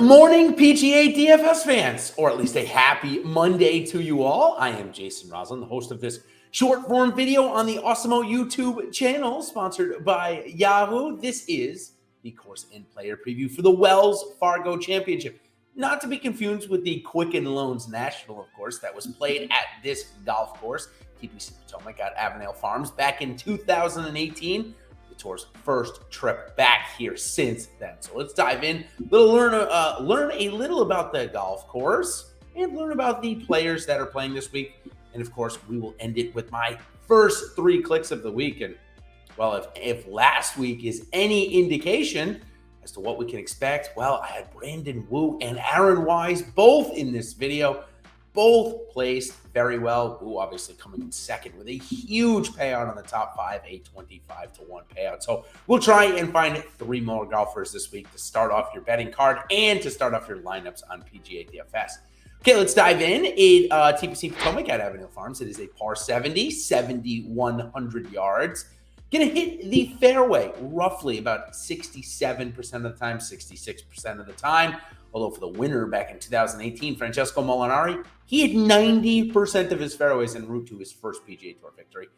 morning, PGA DFS fans, or at least a happy Monday to you all. I am Jason Rouslin, the host of this short-form video on the Awesemo YouTube channel, sponsored by Yahoo. This is the course and player preview for the Wells Fargo Championship. Not to be confused with the Quicken Loans National, of course, that was played at this golf course, TPC Potomac at Avondale Farms, back in 2018. The tour's first trip back here since then. So let's dive in. Learn a little about the golf course and learn about the players that are playing this week. And of course, we will end it with my first 3 clicks of the week. And well, if last week is any indication as to what we can expect, well, I had Brandon Wu and Aaron Wise both in this video. Both placed very well. Wu obviously coming in second with a huge payout on the top 5, a 25-1 payout. So we'll try and find 3 more golfers this week to start off your betting card and to start off your lineups on PGA DFS. Okay, let's dive in. TPC Potomac at Avondale Farms. It is a par 70, 7,100 yards. Going to hit the fairway roughly about 67% of the time, 66% of the time. Although for the winner back in 2018, Francesco Molinari, he had 90% of his fairways en route to his first PGA Tour victory.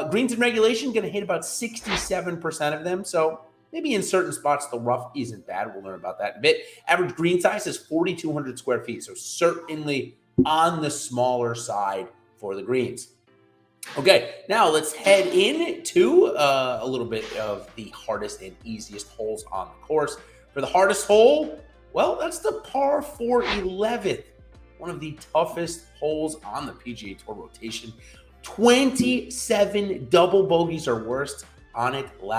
Greens in regulation, going to hit about 67% of them. So maybe in certain spots, the rough isn't bad. We'll learn about that in a bit. Average green size is 4,200 square feet. So certainly on the smaller side for the greens. Okay, now let's head into a little bit of the hardest and easiest holes on the course. For the hardest hole, well, that's the par 4 11th, one of the toughest holes on the PGA Tour rotation. 27 double bogeys or worse on it in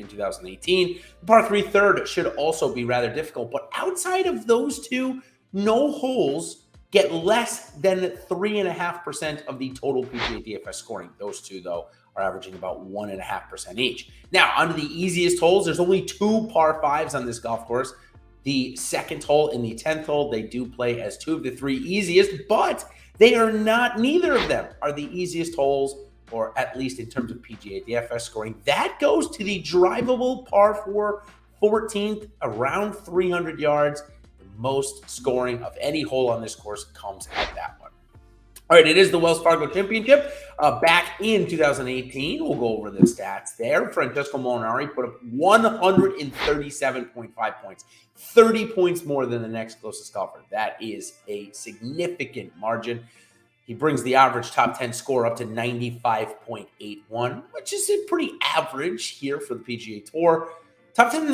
2018. The par 3 third should also be rather difficult, but outside of those two, no holes get less than 3.5% of the total PGA DFS scoring. Those two, though, are averaging about 1.5% each. Now, on to the easiest holes. There's only 2 par 5s on this golf course. The second hole and the 10th hole, they do play as 2 of the 3 easiest, but they are not, neither of them are the easiest holes, or at least in terms of PGA DFS scoring. That goes to the drivable par 4 14th, around 300 yards. Most scoring of any hole on this course comes at that one. All right, it is the Wells Fargo Championship back in 2018. We'll go over the stats there. Francesco Molinari put up 137.5 points, 30 points more than the next closest golfer. That is a significant margin. He brings the average top 10 score up to 95.81, which is a pretty average here for the PGA Tour. Top 10,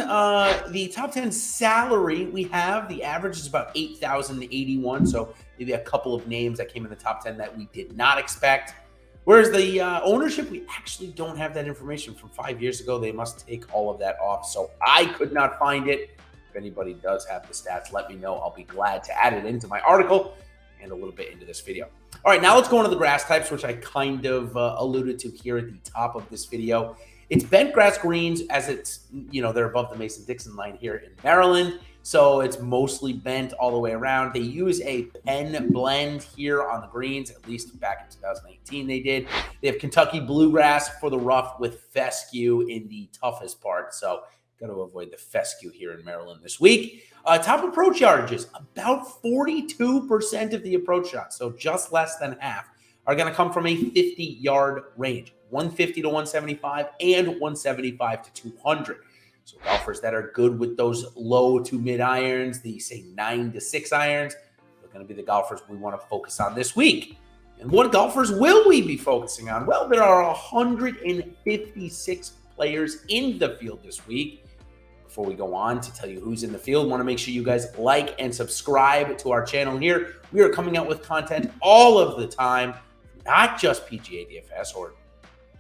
the top 10 salary we have, the average is about $8,081. So maybe a couple of names that came in the top 10 that we did not expect. Whereas the ownership, we actually don't have that information from 5 years ago. They must take all of that off. So I could not find it. If anybody does have the stats, let me know. I'll be glad to add it into my article and a little bit into this video. All right, now let's go into the grass types, which I kind of alluded to here at the top of this video. It's bent grass greens, as it's, they're above the Mason-Dixon line here in Maryland. So it's mostly bent all the way around. They use a pen blend here on the greens, at least back in 2018 they did. They have Kentucky bluegrass for the rough with fescue in the toughest part. So got to avoid the fescue here in Maryland this week. Top approach yardages, about 42% of the approach shots, so just less than half, are going to come from a 50-yard range. 150 to 175 and 175 to 200. So golfers that are good with those low to mid irons, the say 9 to 6 irons, are going to be the golfers we want to focus on this week. And what golfers will we be focusing on? Well, there are 156 players in the field this week. Before we go on to tell you who's in the field, want to make sure you guys like and subscribe to our channel here. We are coming out with content all of the time, not just PGA DFS or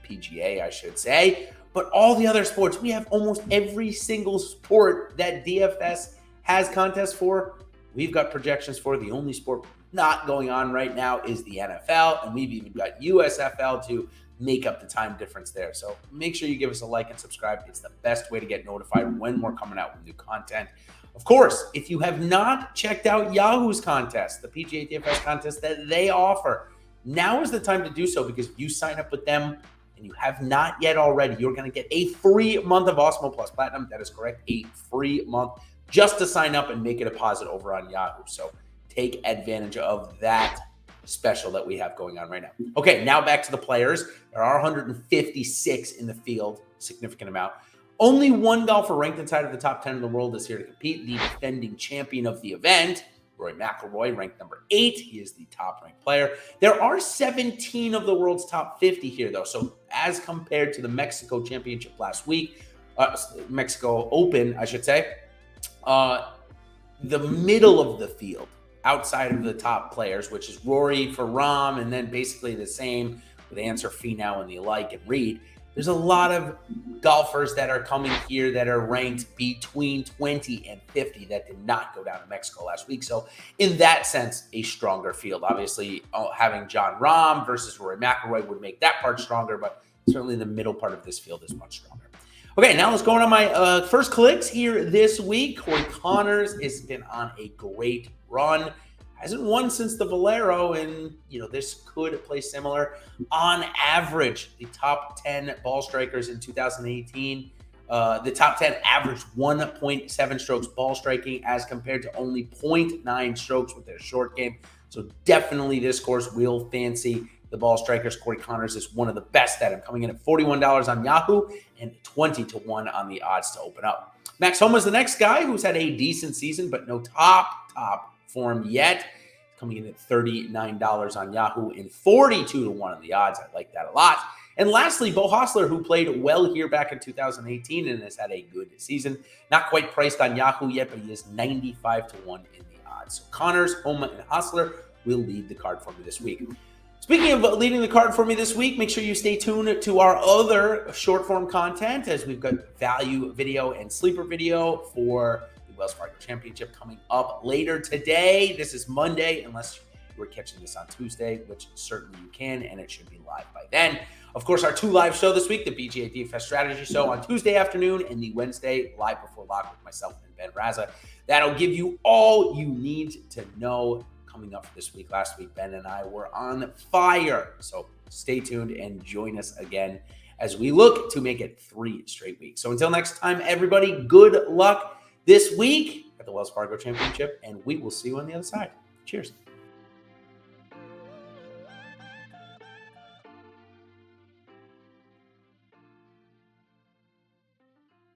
PGA, I should say, but all the other sports. We have almost every single sport that DFS has contests for. We've got projections for. The only sport not going on right now is the NFL, and we've even got USFL to make up the time difference there. So make sure you give us a like and subscribe. It's the best way to get notified when we're coming out with new content. Of course, if you have not checked out Yahoo's contest, the PGA DFS contest that they offer, now is the time to do so, because if you sign up with them and you have not yet already, you're going to get a free month of Awesemo Plus Platinum. That is correct, a free month just to sign up and make a deposit over on Yahoo. So take advantage of that special that we have going on right now. Okay, now back to the players. There are 156 in the field, significant amount. Only one golfer ranked inside of the top 10 in the world is here to compete, the defending champion of the event, Rory McIlroy, ranked number 8. He is the top-ranked player. There are 17 of the world's top 50 here, though. So as compared to the Mexico Championship last week, Mexico Open, I should say, the middle of the field, outside of the top players, which is Rory for Rahm, and then basically the same with Answer, Finau, and the like, and Reed. There's a lot of golfers that are coming here that are ranked between 20 and 50 that did not go down to Mexico last week. So in that sense, a stronger field. Obviously, having Jon Rahm versus Rory McIlroy would make that part stronger, but certainly the middle part of this field is much stronger. Okay, now let's go on my first clicks here this week. Corey Connors has been on a great run. Hasn't won since the Valero, and this could play similar. On average, the top 10 ball strikers in 2018, the top 10 averaged 1.7 strokes ball striking as compared to only 0.9 strokes with their short game. So definitely this course will fancy the ball strikers. Corey Connors is one of the best at him, coming in at $41 on Yahoo and 20-1 on the odds to open up. Max Homa is the next guy who's had a decent season, but no top form yet. Coming in at $39 on Yahoo and 42-1 on the odds. I like that a lot. And lastly, Beau Hossler, who played well here back in 2018 and has had a good season. Not quite priced on Yahoo yet, but he is 95-1 in the odds. So Connors, Homa, and Hossler will lead the card for me this week. Speaking of leading the card for me this week, make sure you stay tuned to our other short form content, as we've got value video and sleeper video for the Wells Fargo Championship coming up later today. This is Monday, unless you were catching this on Tuesday, which certainly you can, and it should be live by then. Of course, our 2 live show this week, the PGA DFS Strategy Show on Tuesday afternoon and the Wednesday Live Before Lock with myself and Ben Raza. That'll give you all you need to know coming up for this week. Last week, Ben and I were on fire. So stay tuned and join us again as we look to make it 3 straight weeks. So until next time, everybody, good luck this week at the Wells Fargo Championship, and we will see you on the other side. Cheers.